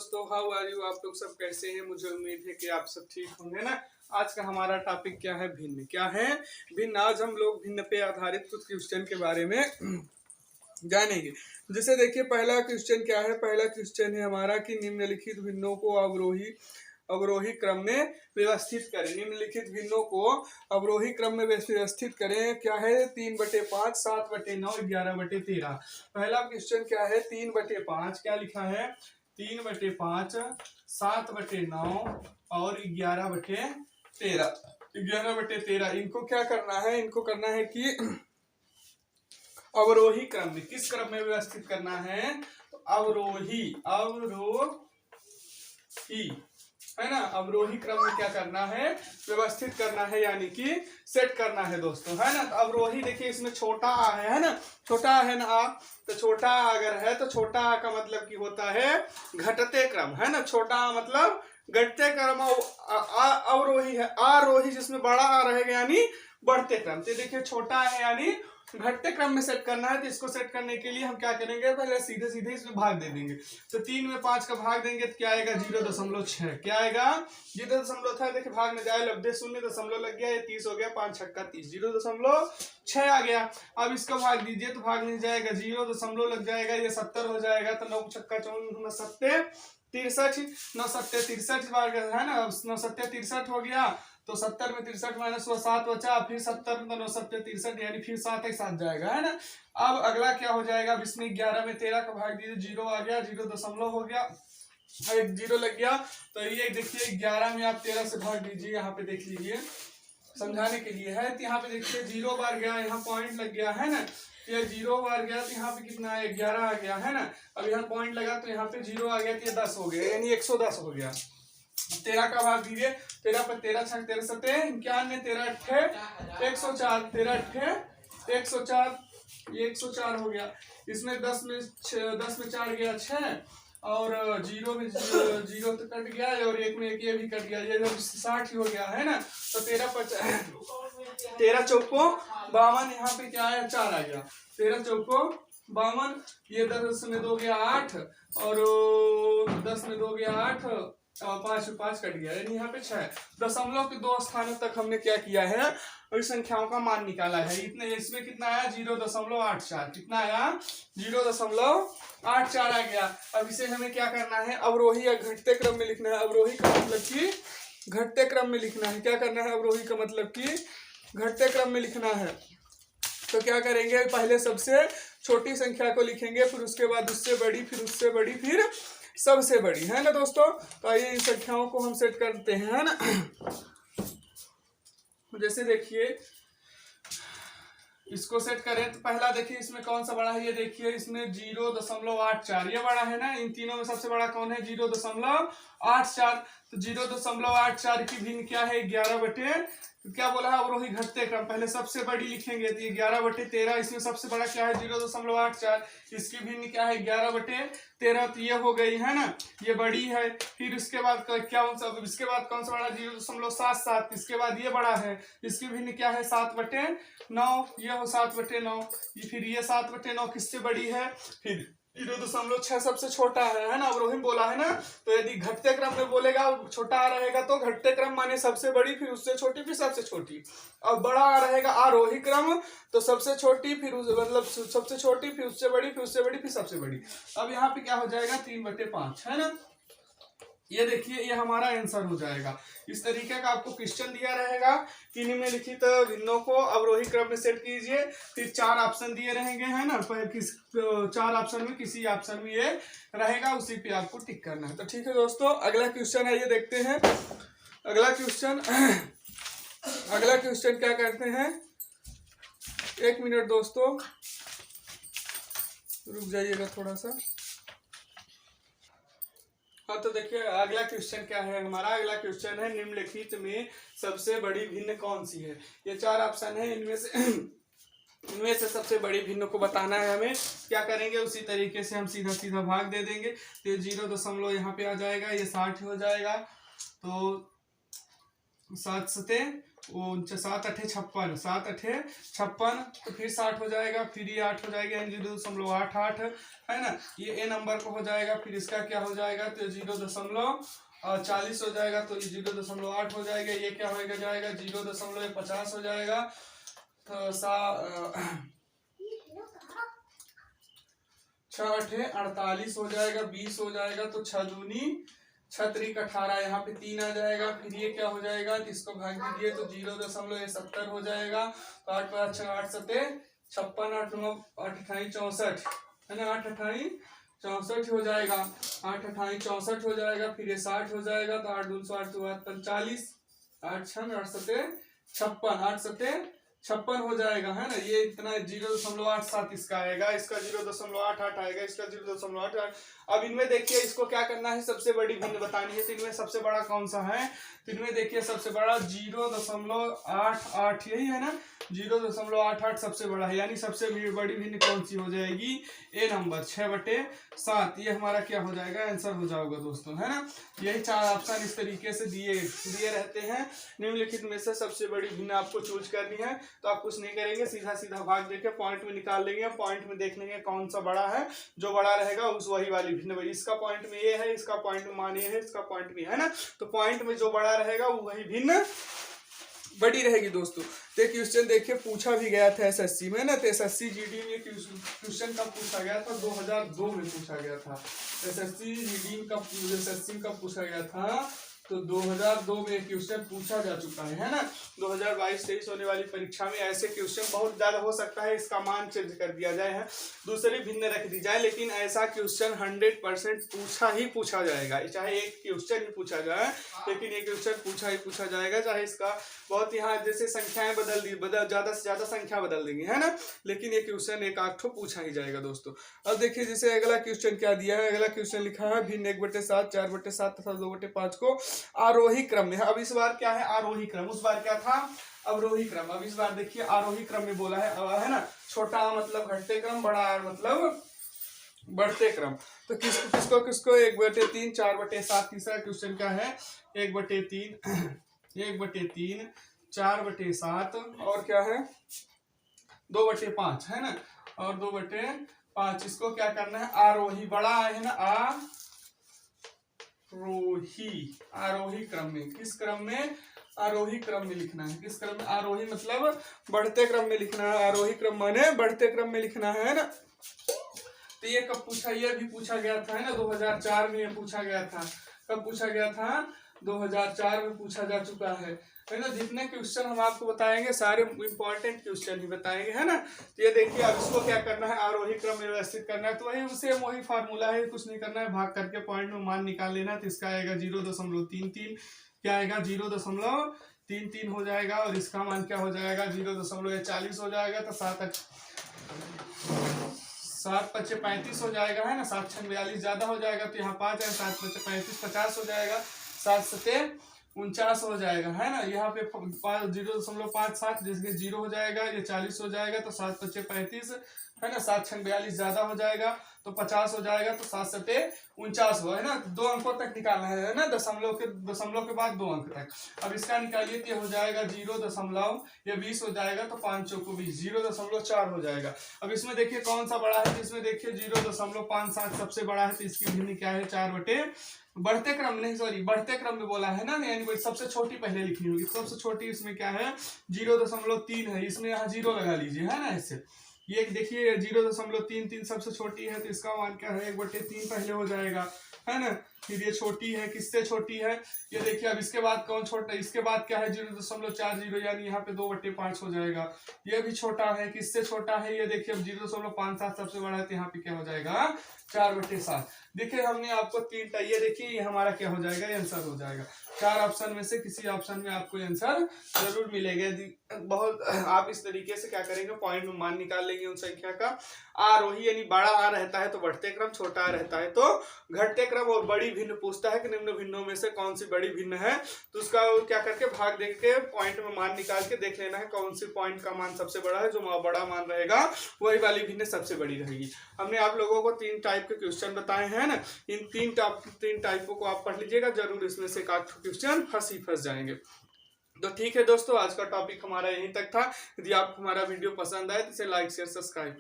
दोस्तों, how are you. आप लोग सब कैसे हैं? मुझे उम्मीद है कि आप सब ठीक होंगे ना। आज का हमारा टॉपिक क्या है? भिन्न। क्या है? भिन्न। आज हम लोग भिन्न पे आधारित कुछ क्वेश्चन के बारे में जानेंगे। जैसे देखिए, पहला क्वेश्चन क्या है? पहला क्वेश्चन है हमारा कि निम्नलिखित भिन्नों को अवरोही क्रम में व्यवस्थित करें। निम्नलिखित भिन्नों को अवरोही क्रम में व्यवस्थित करें। क्या है? 3/5, 7/9, 11/13। पहला क्वेश्चन क्या है? 3/5 क्या लिखा है? 3/5, 7/9 और 11/13। 11/13 इनको क्या करना है? इनको करना है कि अवरोही क्रम में, किस क्रम में व्यवस्थित करना है? तो अवरोही है ना। अवरोही क्रम में क्या करना है? व्यवस्थित करना है, यानी कि सेट करना है दोस्तों, है ना। तो अवरोही देखिए, इसमें छोटा आ है ना, छोटा है ना आ। तो छोटा अगर है तो छोटा आ का मतलब की होता है घटते क्रम, है ना। छोटा आ मतलब घटते क्रम। अवरोही है आरोही, जिसमें बड़ा आ रहेगा यानी बढ़ते क्रम। तो देखिए, छोटा है यानी घटते क्रम में सेट करना है। तो इसको सेट करने के लिए हम क्या करेंगे? पहले सीधे सीधे इसमें भाग दे देंगे। तो 3 में 5 का भाग देंगे तो क्या आएगा? 0.6। क्या आएगा? 0.6 था। देखिए, भाग में जाए लब्धे शून्य, दशमलव लग गया, ये 30 हो गया। 5 छक्का 30, 0.6 आ गया। अब इसको भाग दीजिए तो भाग नहीं जाएगा, 0 लग जाएगा, ये 70 हो जाएगा। तो 9 छक्का 54, 63, 9 सत्ते 63 बार है ना। 9 सत्ते 63 हो गया। तो 70 में 63 माइनस हुआ 7 बचा, फिर 70 में 9 सत्ते 63, यानी फिर 7 एक साथ जाएगा, है ना। अब अगला क्या हो जाएगा? अब इसमें 11 में 13 का भाग दीजिए, 0 आ गया, 0 हो गया, एक 0 लग गया। तो ये देखिए, 11 में आप 13 से भाग दीजिए। यहाँ पे देख लीजिए, समझाने के लिए है। तो यहाँ पे देखिए 0 बार गया, यहाँ पॉइंट लग गया, है ना। ये 0 बार गया तो यहाँ पे कितना है? 11 आ गया, है ना। अब यहाँ पॉइंट लगा तो यहाँ पे 0 आ गया, तो ये 10 हो गया, यानी 110 हो गया। 13 का भाग दीजिए, 13 पर 13 छक 13 सत्ते 91, 13 अट्ठे 104, 13 अट्ठे 104, ये 104 हो गया। इसमें 10 में 4 गया 6, और 0 में 0 तो कट गया, और 1 में 1 ये भी कट गया, ये 60 ही हो गया, है ना। तो 13 चौको 52, यहाँ पे क्या है? 4 आ गया। 13 चौको 52, ये 10 में 2 गया 8, और 10 में 2 गया 8, 5 कट गया, यानी यहाँ पे 6। दशमलव के 2 स्थानों तक हमने क्या किया है? और संख्याओं का मान निकाला है। इतने इसमें कितना आया? 0.84। कितना आया? 0.84 आ गया। अब इसे हमें क्या करना है? अवरोही या घटते क्रम में लिखना है। अवरोही का मतलब कि घटते क्रम में लिखना है। क्या करना है? अवरोही का मतलब कि घटते क्रम में लिखना है। तो क्या करेंगे? पहले सबसे छोटी संख्या को लिखेंगे, फिर उसके बाद उससे बड़ी, फिर उससे बड़ी, फिर सबसे बड़ी, है ना दोस्तों। तो आइए इन संख्याओं को हम सेट करते हैं, है ना। जैसे देखिए, इसको सेट करें तो पहला देखिए, इसमें कौन सा बड़ा है? ये देखिए, इसमें 0.84 ये बड़ा है ना। इन तीनों में सबसे बड़ा कौन है? 0.84। तो 0.84 की भिन्न क्या है? 11 क्या बोला है? अवरोही घटते क्रम। पहले सबसे बड़ी लिखेंगे तो ये 11/13। इसमें सबसे बड़ा क्या है? 0.84। इसकी भिन्न क्या है? 11/13। तो ये हो गई, है ना, ये बड़ी है। फिर इसके बाद क्या? इसके बाद कौन सा बड़ा? 0.77। इसके बाद ये बड़ा है, इसकी भिन्न क्या है? 7/9। ये हो 7/9। फिर ये 7/9 किससे बड़ी है? फिर 0.6 सबसे छोटा है ना। अवरोही बोला है ना। तो यदि घटते क्रम में बोलेगा, छोटा रहेगा तो घटते क्रम माने सबसे बड़ी, फिर उससे छोटी, फिर सबसे छोटी। अब बड़ा रहेगा आरोही क्रम, तो सबसे छोटी, फिर मतलब सबसे छोटी, फिर उससे बड़ी, फिर उससे बड़ी, फिर सबसे बड़ी। अब यहाँ पे क्या हो जाएगा? 3/5, है ना। ये देखिए, ये हमारा आंसर हो जाएगा। इस तरीके का आपको क्वेश्चन दिया रहेगा कि निम्नलिखित भिन्नों को अवरोही क्रम में सेट कीजिए। फिर 4 ऑप्शन दिए रहेंगे, है ना। 4 ऑप्शन में किसी ऑप्शन में ये रहेगा, उसी पे आपको टिक करना है। तो ठीक है दोस्तों, अगला क्वेश्चन है, ये देखते हैं। अगला क्वेश्चन क्या करते हैं? 1 मिनट दोस्तों, रुक जाइएगा थोड़ा सा। हाँ, तो देखिए, अगला क्वेश्चन क्या है हमारा? अगला क्वेश्चन है, निम्नलिखित में सबसे बड़ी भिन्न कौन सी है? ये 4 ऑप्शन है, इनमें से सबसे बड़ी भिन्न को बताना है हमें। क्या करेंगे? उसी तरीके से हम सीधा सीधा भाग दे देंगे। तो 0 यहाँ पे आ जाएगा, ये 60 हो जाएगा। तो 7 सते वो 7 अठे 56, 7 अठे 56, तो फिर 60 हो जाएगा, फिर ये 8 हो जाएगा, 0.88 है ना। ये ए नंबर को हो जाएगा, फिर इसका क्या हो जाएगा, तो 0.40 हो जाएगा, तो ये 0.8 हो जाएगा, ये क्या होगा जाएगा 0.50 हो जाएगा, तो 6 अठे 48 हो जाएगा, 20 हो जाएगा, तो 6 दूनी 6 त्रिक 18, यहाँ पे 3 आ जाएगा, फिर ये क्या हो जाएगा, तो इसको भाग दीजिए तो 0.70 हो जाएगा, तो 8 5 6 8 7 56, 8 9 8 28 64 है ना, 8 28 64 हो जाएगा, 8 28 64 हो जाएगा, फिर ये 60 हो जाएगा, तो 8 2 8 2 8 45, 8 6 8 7 56, 8 7 56 हो जाएगा, है ना। ये इतना 0.87 इसका आएगा, इसका 0.88 आएगा, इसका 0.88। अब इनमें देखिए इसको क्या करना है, सबसे बड़ी भिन्न बतानी है, तो इनमें सबसे बड़ा कौन सा है, तो इनमें देखिए सबसे बड़ा 0.88 यही है ना, 0.88 सबसे बड़ा है, यानी सबसे बड़ी भिन्न कौन सी हो जाएगी, ए नंबर 6/7, ये हमारा क्या हो जाएगा, आंसर हो जाएगा दोस्तों, है ना। यही 4 ऑप्शन इस तरीके से दिए रहते हैं। निम्नलिखित में से सबसे बड़ी भिन्न आपको चूज करनी है, तो आप कुछ नहीं करेंगे, सीधा सीधा भाग देके पॉइंट में निकाल लेंगे, पॉइंट में देख लेंगे कौन सा बड़ा है, जो बड़ा रहेगा उस वही वाली भिन्न, इसका पॉइंट में ये है, इसका पॉइंट में मान ये है, इसका पॉइंट में है ना, तो पॉइंट में जो बड़ा रहेगा वो वही भिन्न बड़ी रहेगी दोस्तों। तो क्वेश्चन देखिए पूछा भी गया था एसएससी में ना, तो एसएससी जीडी में क्वेश्चन कब पूछा गया था, 2002 में पूछा गया था, एसएससी जीडी का एसएससी कब पूछा गया था, तो 2002 में क्वेश्चन पूछा जा चुका है ना। 2022-23 होने वाली परीक्षा में ऐसे क्वेश्चन बहुत ज्यादा हो सकता है, इसका मान चेंज कर दिया जाए है, दूसरी भिन्न रख दी जाए, लेकिन ऐसा क्वेश्चन 100% पूछा जाएगा, चाहे एक क्वेश्चन ही पूछा जाए, लेकिन ये क्वेश्चन पूछा जाएगा, चाहे इसका बहुत यहाँ जैसे संख्याएं बदल ज्यादा से ज्यादा संख्या बदल देंगे, है ना, लेकिन ये क्वेश्चन एक आठ पूछा ही जाएगा दोस्तों। अब देखिए जैसे अगला क्वेश्चन क्या दिया है, अगला क्वेश्चन लिखा है भिन्न 1/7, 4/7 तथा 2/5 को आरोही क्रम में है। अब इस बार क्या है, आरोही क्रम, उस बार क्या था, अवरोही क्रम। अब इस बार देखिए आरोही क्रम में बोला है ना, छोटा आ मतलब घटते क्रम, बड़ा आ मतलब बढ़ते क्रम। तो किसको 1/3, 4/7, तीसरा क्वेश्चन क्या है 1/3, 1/3, 4/7 और क्या है 2/5 है ना, और 2/5, इसको क्या करना है, आरोही, बड़ा है ना, आरोही क्रम में, किस क्रम में, आरोही क्रम में लिखना है, किस क्रम में, आरोही मतलब बढ़ते क्रम में लिखना है, आरोही क्रम माने बढ़ते क्रम में लिखना है ना। तो ये कब पूछा, ये भी पूछा गया था है ना, 2004 में ये पूछा गया था, कब पूछा गया था, 2004 में पूछा जा चुका है ना। जितने क्वेश्चन हम आपको बताएंगे सारे इंपॉर्टेंट क्वेश्चन ही बताएंगे, है ना। तो ये देखिए अब इसको क्या करना है, आरोही क्रम में व्यवस्थित करना है, तो वही फार्मूला है, कुछ नहीं करना है, भाग करके पॉइंट में मान निकाल लेना। तो इसका आएगा 0.33, क्या आएगा 0.33 हो जाएगा, और इसका मान क्या हो जाएगा 0.40 हो जाएगा, तो 7×5 हो जाएगा, है ना, 7×6 ज्यादा हो जाएगा, तो यहाँ 5 है, 7×5 50 हो जाएगा, 7×7 49 हो जाएगा, है ना। यहाँ पे 0.57 जिसके 0 हो जाएगा, ये 40 हो जाएगा, तो 7×5 है ना, 7×6 ज्यादा हो जाएगा, तो 50 हो जाएगा, तो 7×7 हुआ, है ना। 2 अंकों तक निकालना है ना, दशमलव के बाद 2 अंक तक। अब इसका निकालिए तो हो जाएगा 0.20 हो जाएगा, तो 5 को 20, 0.4 हो जाएगा। अब इसमें देखिए कौन सा बड़ा है, तो इसमें देखिए 0.57 सबसे बड़ा है, तो इसकी भिन्न क्या है, 4 बढ़ते क्रम नहीं, सॉरी बढ़ते क्रम में बोला है ना, यानी सबसे छोटी पहले लिखनी होगी, सबसे छोटी इसमें क्या है 0.3 है, इसमें यहाँ 0 लगा लीजिए, है ना। ऐसे ये देखिए 0.33 सबसे छोटी है, तो इसका मान क्या है 1/3 पहले हो जाएगा, है ना। फिर ये छोटी है, किससे छोटी है, ये देखिए। अब इसके बाद कौन छोटा है, इसके बाद क्या है 0.40, यानी यहाँ पे 2/5 हो जाएगा। ये भी छोटा है, किससे छोटा है, ये देखिए। अब 0.57 सबसे बड़ा है, तो यहाँ पे क्या हो जाएगा 4/7। देखिए हमने आपको 3 ये देखिए ये हमारा क्या हो जाएगा, आंसर हो जाएगा। 4 ऑप्शन में से किसी ऑप्शन में आपको आंसर जरूर मिलेगा। बहुत आप इस तरीके से क्या करेंगे, पॉइंट में मान निकाल लेंगे उन संख्या का। आरोही यानी बड़ा आ रहता है तो बढ़ते क्रम, छोटा आ रहता है तो घटते क्रम, और बड़ी भिन्न पूछता है कि निम्न भिन्नों में से कौन सी बड़ी भिन्न है, तो उसका क्या करके भाग देख के पॉइंट में मान निकाल के देख लेना है कौन सी पॉइंट का मान सबसे बड़ा है, जो बड़ा मान रहेगा वही वाली भिन्न सबसे बड़ी रहेगी। हमने आप लोगों को 3 टाइप के क्वेश्चन बताए हैं ना, इन 3 टाइपों को आप पढ़ लीजिएगा जरूर, इसमें से एक आध क्वेश्चन फंस जाएंगे। तो ठीक है दोस्तों, आज का टॉपिक हमारा यहीं तक था। यदि आपको हमारा वीडियो पसंद आए तो इसे लाइक शेयर सब्सक्राइब करें।